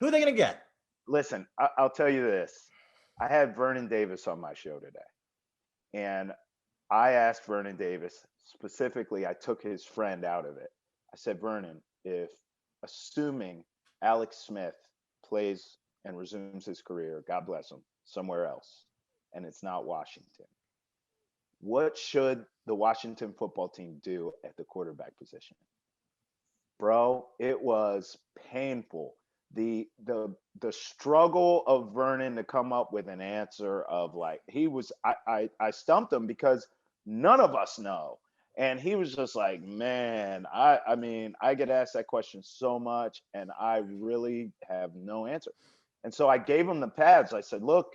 Who are they going to get? Listen, I'll tell you this. I had Vernon Davis on my show today, and I asked Vernon Davis specifically. I took his friend out of it. I said, Vernon, if assuming Alex Smith plays and resumes his career, God bless him, somewhere else, and it's not Washington, what should the Washington football team do at the quarterback position? Bro, it was painful. The struggle of Vernon to come up with an answer of like he was I stumped him because none of us know. And he was just like, man, I mean, I get asked that question so much and I really have no answer. And so I gave him the pads. I said, look,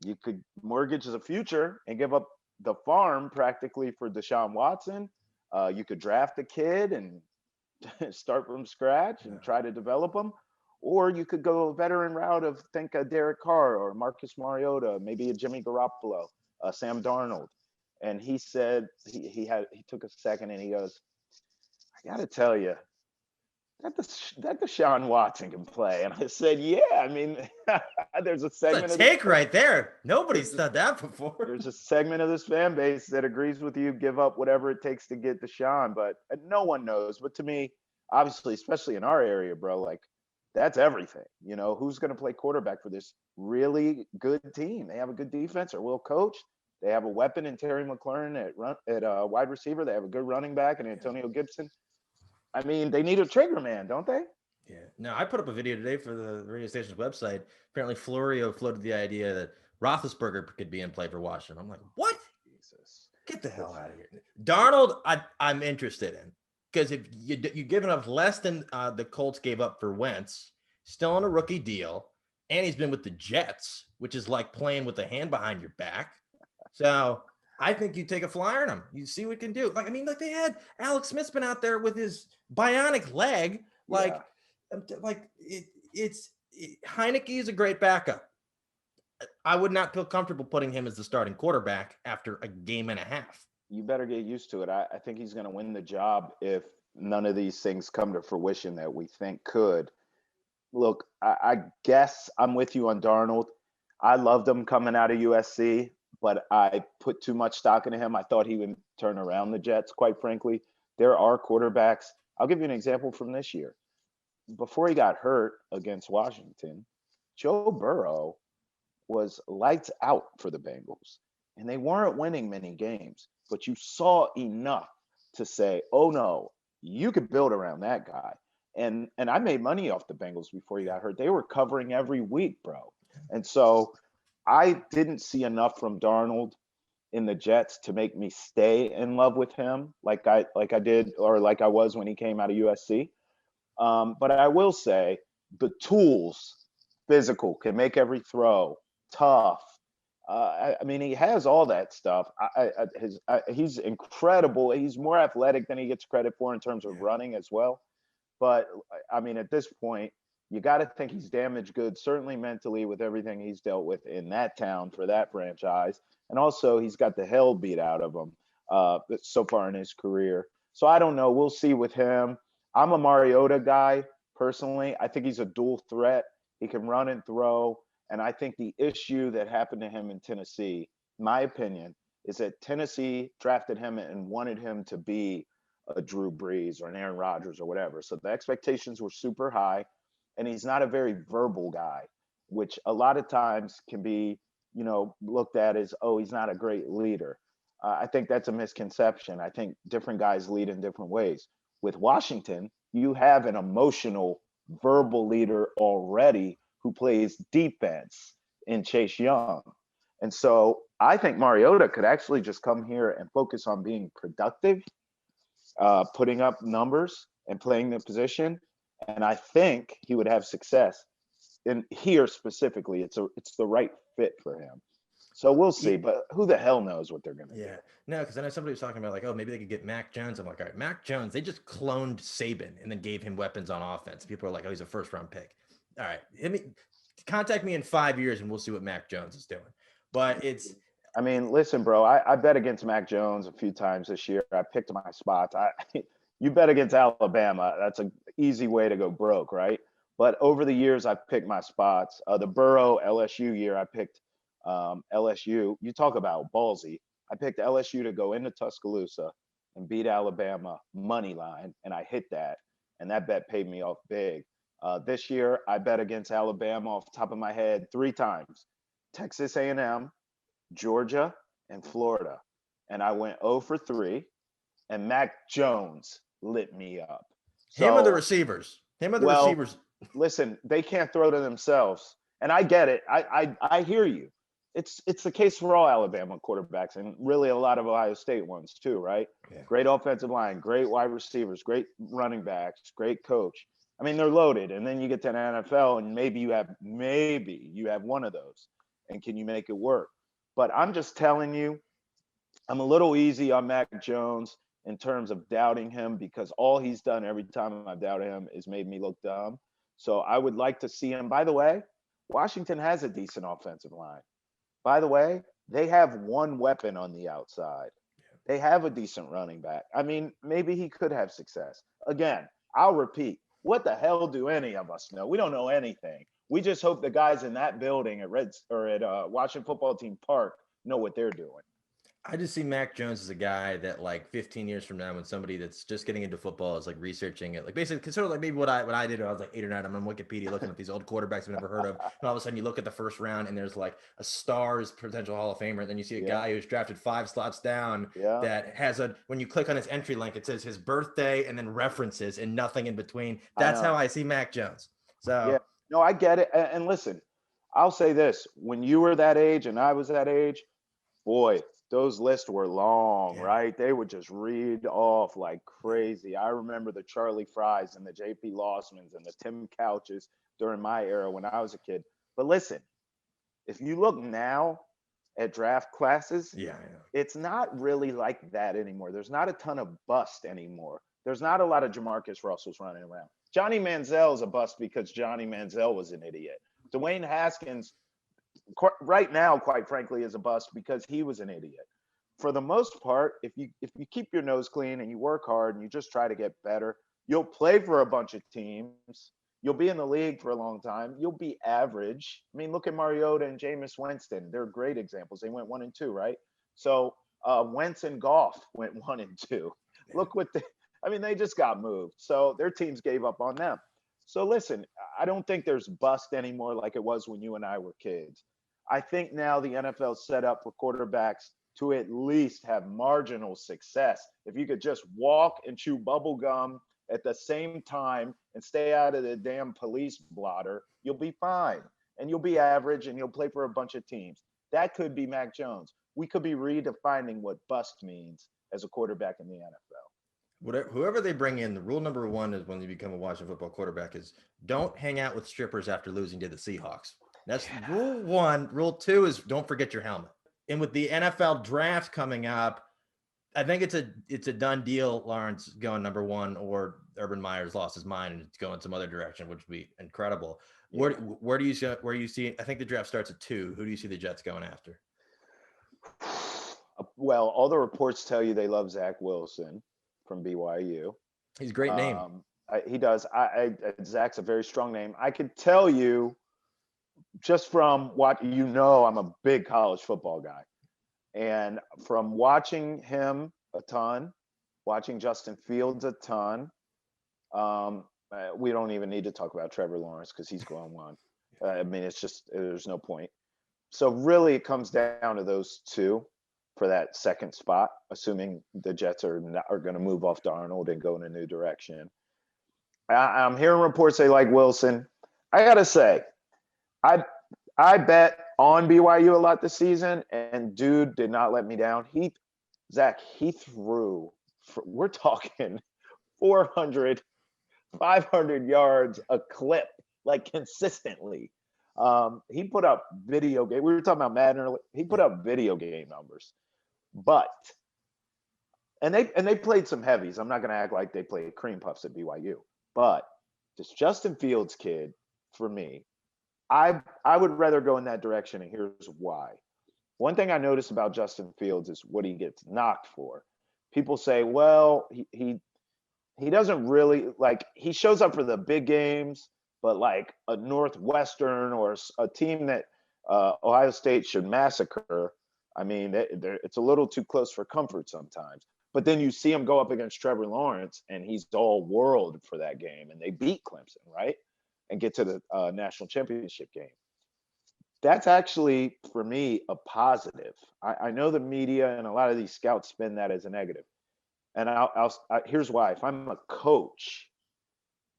you could mortgage the future and give up the farm practically for Deshaun Watson. You could draft a kid and start from scratch and try to develop them. Or you could go a veteran route of think a Derek Carr or Marcus Mariota, maybe a Jimmy Garoppolo, Sam Darnold. And he said he took a second and he goes, I got to tell you that Deshaun Watson can play. And I said, yeah, I mean, there's a segment It's a of this take right there. Nobody's said that before. there's a segment of this fan base that agrees with you, give up whatever it takes to get Deshaun, but no one knows. But to me, obviously, especially in our area, bro, like that's everything. You know, who's going to play quarterback for this really good team? They have a good defense or well coached. They have a weapon in Terry McLaurin at wide receiver. They have a good running back and Antonio Gibson. I mean, they need a trigger man, don't they? Yeah. No, I put up a video today for the radio station's website. Apparently, Florio floated the idea that Roethlisberger could be in play for Washington. I'm like, what? Jesus. Get the hell out of here. Darnold, I'm interested in because if you giving up less than the Colts gave up for Wentz, still on a rookie deal, and he's been with the Jets, which is like playing with a hand behind your back. So I think you take a flyer on him. You see what he can do. Like, I mean, like they had Alex Smith's been out there with his bionic leg. Like, it's Heineke is a great backup. I would not feel comfortable putting him as the starting quarterback after a game and a half. You better get used to it. I think he's going to win the job if none of these things come to fruition that we think could. Look, I guess I'm with you on Darnold. I loved him coming out of USC, but I put too much stock into him. I thought he would turn around the Jets, quite frankly. There are quarterbacks. I'll give you an example from this year. Before he got hurt against Washington, Joe Burrow was lights out for the Bengals. And they weren't winning many games, but you saw enough to say, oh no, you could build around that guy. And I made money off the Bengals before he got hurt. They were covering every week, bro. And so I didn't see enough from Darnold in the Jets to make me stay in love with him like I did or like I was when he came out of USC. But I will say the tools, physical, can make every throw, tough. I mean, he has all that stuff. He's incredible. He's more athletic than he gets credit for in terms of running as well. But I mean, at this point, you got to think he's damaged goods, certainly mentally with everything he's dealt with in that town for that franchise. And also, he's got the hell beat out of him so far in his career. So I don't know. We'll see with him. I'm a Mariota guy personally. I think he's a dual threat. He can run and throw. And I think the issue that happened to him in Tennessee, my opinion, is that Tennessee drafted him and wanted him to be a Drew Brees or an Aaron Rodgers or whatever. So the expectations were super high. And he's not a very verbal guy, which a lot of times can be, looked at as, oh, he's not a great leader. I think that's a misconception. I think different guys lead in different ways. With Washington, you have an emotional, verbal leader already who plays defense in Chase Young. And so I think Mariota could actually just come here and focus on being productive, putting up numbers and playing the position. And I think he would have success in here specifically. It's the right fit for him. So we'll see, but who the hell knows what they're going to do. No, because I know somebody was talking about like, oh, maybe they could get Mac Jones. I'm like, all right, Mac Jones, they just cloned Saban and then gave him weapons on offense. People are like, oh, he's a first round pick. All right, contact me in 5 years and we'll see what Mac Jones is doing. But I mean, listen, bro, I bet against Mac Jones a few times this year. I picked my spots. You bet against Alabama. That's an easy way to go broke, right? But over the years, I've picked my spots. The Burrow LSU year, I picked LSU. You talk about ballsy. I picked LSU to go into Tuscaloosa and beat Alabama money line, and I hit that, and that bet paid me off big. This year, I bet against Alabama off the top of my head 3 times: Texas A&M, Georgia, and Florida, and I went 0 for 3. And Mac Jones lit me up. Him or the So, receivers? Him or the well, receivers? listen, they can't throw to themselves, and I get it. I hear you. It's the case for all Alabama quarterbacks, and really a lot of Ohio State ones too, right? Yeah. Great offensive line, great wide receivers, great running backs, great coach. I mean, they're loaded, and then you get to an NFL, and maybe you have one of those, and can you make it work? But I'm just telling you, I'm a little easy on Mac Jones in terms of doubting him, because all he's done every time I've doubted him is made me look dumb. So I would like to see him. By the way, Washington has a decent offensive line. By the way, they have one weapon on the outside. They have a decent running back. I mean, maybe he could have success. Again, I'll repeat, what the hell do any of us know? We don't know anything. We just hope the guys in that building at Washington Football Team Park know what they're doing. I just see Mac Jones as a guy that, like, 15 years from now, when somebody that's just getting into football is like researching it, like basically sort of like maybe what I did when I was like 8 or 9. I'm on Wikipedia looking at these old quarterbacks I've never heard of, and all of a sudden you look at the first round and there's like a star's potential Hall of Famer, and then you see a guy who's drafted 5 slots down that has when you click on his entry link, it says his birthday and then references and nothing in between. That's how I see Mac Jones. So yeah, no, I get it. And listen, I'll say this: when you were that age and I was that age, boy, those lists were long, right? They would just read off like crazy. I remember the Charlie Frys and the JP Lossmans and the Tim Couches during my era when I was a kid. But listen, if you look now at draft classes, it's not really like that anymore. There's not a ton of bust anymore. There's not a lot of Jamarcus Russells running around. Johnny Manziel is a bust because Johnny Manziel was an idiot. Dwayne Haskins right now, quite frankly, is a bust because he was an idiot. For the most part, if you keep your nose clean and you work hard and you just try to get better, you'll play for a bunch of teams. You'll be in the league for a long time. You'll be average. I mean, look at Mariota and Jameis Winston. They're great examples. They went 1 and 2, right? So Wentz and Goff went 1 and 2. Look what they just got moved. So their teams gave up on them. So listen, I don't think there's bust anymore like it was when you and I were kids. I think now the NFL's set up for quarterbacks to at least have marginal success. If you could just walk and chew bubble gum at the same time and stay out of the damn police blotter, you'll be fine. And you'll be average and you'll play for a bunch of teams. That could be Mac Jones. We could be redefining what bust means as a quarterback in the NFL. Whoever they bring in, the rule number 1 is when you become a Washington football quarterback is don't hang out with strippers after losing to the Seahawks. That's rule 1. Rule 2 is don't forget your helmet. And with the NFL draft coming up, I think it's a done deal. Lawrence going number 1, or Urban Meyer's lost his mind and it's going some other direction, which would be incredible. Yeah. Where do you see? I think the draft starts at 2. Who do you see the Jets going after? Well, all the reports tell you they love Zach Wilson from BYU. He's a great name. He does. Zach's a very strong name. I could tell you just from what I'm a big college football guy. And from watching him a ton, watching Justin Fields a ton, we don't even need to talk about Trevor Lawrence because he's going 1. I mean, it's just, there's no point. So really it comes down to those 2 for that second spot, assuming the Jets are going to move off Darnold and go in a new direction. I'm hearing reports they like Wilson. I got to say, I bet on BYU a lot this season, and dude did not let me down. Zach threw, we're talking 400, 500 yards a clip, like consistently. He put up video game. We were talking about Madden earlier. He put up video game numbers, and they played some heavies. I'm not going to act like they played cream puffs at BYU, but this Justin Fields kid, for me, I would rather go in that direction, and here's why. One thing I noticed about Justin Fields is what he gets knocked for. People say, well, he doesn't really, like, he shows up for the big games, but like a Northwestern or a team that Ohio State should massacre, I mean, it's a little too close for comfort sometimes. But then you see him go up against Trevor Lawrence, and he's all world for that game, and they beat Clemson, right? And get to the national championship game. That's actually, for me, a positive. I know the media and a lot of these scouts spin that as a negative. And here's why. If I'm a coach,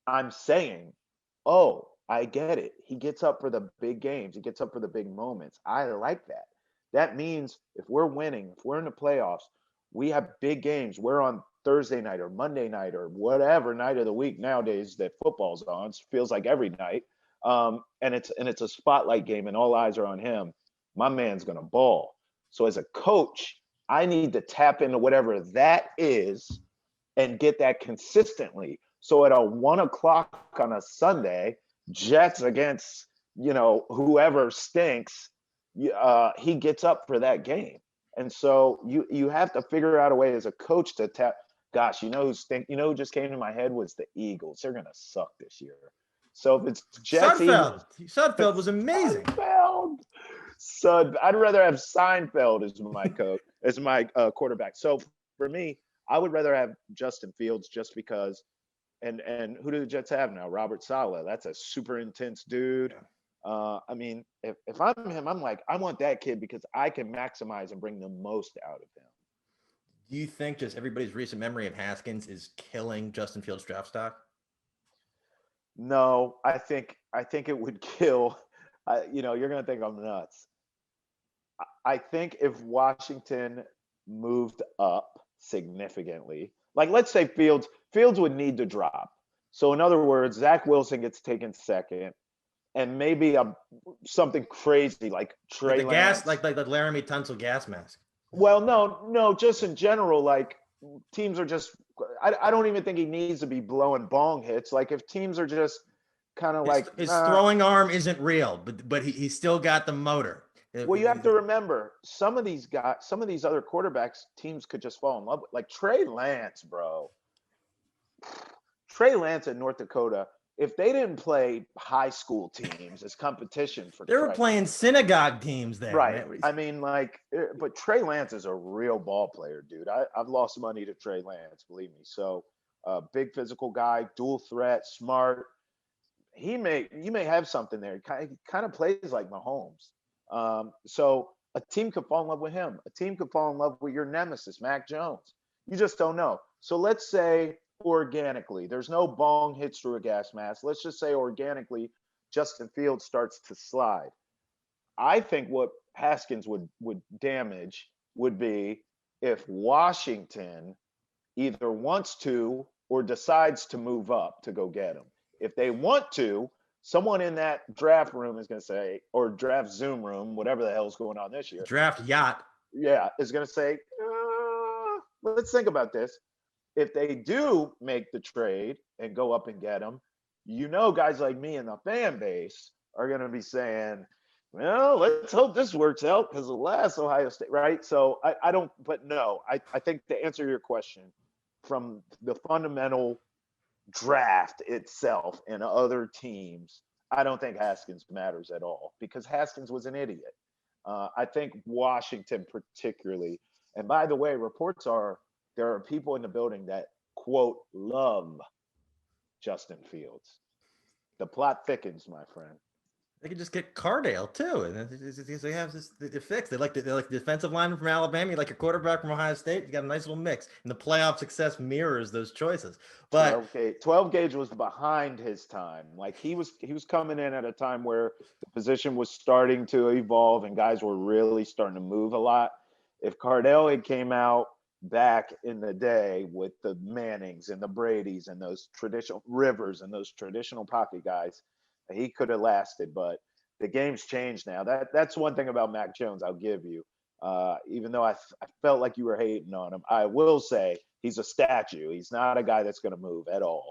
I'm saying, oh, I get it. He gets up for the big games. He gets up for the big moments. I like that. That means if we're winning, if we're in the playoffs, we have big games. We're on Thursday night or Monday night or whatever night of the week nowadays that football's on. It feels like every night. And it's a spotlight game and all eyes are on him. My man's gonna ball. So as a coach, I need to tap into whatever that is and get that consistently. So at a 1 o'clock on a Sunday, Jets against whoever stinks, he gets up for that game. And so you have to figure out a way as a coach to tap. Gosh, who just came to my head was the Eagles. They're gonna suck this year. So if it's Jets, Sudfeld was amazing. I'd rather have Seinfeld as my coach, as my quarterback. So for me, I would rather have Justin Fields just because. And who do the Jets have now? Robert Saleh. That's a super intense dude. I mean, if I'm him, I'm like, I want that kid because I can maximize and bring the most out of him. Do you think just everybody's recent memory of Haskins is killing Justin Fields' draft stock? No, I think it would kill. You're gonna think I'm nuts. I think if Washington moved up significantly, like let's say Fields would need to drop. So in other words, Zach Wilson gets taken second, and maybe something crazy like Trey Lance, like the Laramie Tunsil gas mask. Well, no, just in general, like teams are just. I don't even think he needs to be blowing bong hits. Like if teams are just kind of like his throwing arm isn't real, but he still got the motor. Well, you have to remember some of these other quarterbacks, teams could just fall in love with. Like Trey Lance, bro. Trey Lance in North Dakota, if they didn't play high school teams as competition for they were playing synagogue teams there. Right. Man. I mean, but Trey Lance is a real ball player, dude. I've lost money to Trey Lance, believe me. So big physical guy, dual threat, smart. You may have something there. He kind of plays like Mahomes. So a team could fall in love with him. A team could fall in love with your nemesis, Mac Jones. You just don't know. So let's say organically, there's no bong hits through a gas mask. Let's just say organically, Justin Fields starts to slide. I think what Haskins would damage would be if Washington either wants to or decides to move up to go get him. If they want to, someone in that draft room is going to say, or draft Zoom room, whatever the hell's going on this year. Draft yacht. Yeah, is going to say, let's think about this. If they do make the trade and go up and get him, guys like me and the fan base are going to be saying, well, let's hope this works out because the last Ohio State, right? So I don't, but no, I think to answer your question, from the fundamental draft itself and other teams, I don't think Haskins matters at all because Haskins was an idiot. I think Washington particularly, and by the way, reports are there are people in the building that, quote, love Justin Fields. The plot thickens, my friend. They could just get Cardale too, and they have this fix. They like the defensive lineman from Alabama, you like your quarterback from Ohio State. You got a nice little mix, and the playoff success mirrors those choices. But 12 gauge was behind his time. Like he was coming in at a time where the position was starting to evolve, and guys were really starting to move a lot. If Cardale had came out back in the day with the Mannings and the Bradys and those traditional Rivers and those traditional pocket guys, he could have lasted, but the game's changed now. That's one thing about Mac Jones I'll give you. Even though I felt like you were hating on him, I will say he's a statue. He's not a guy that's going to move at all.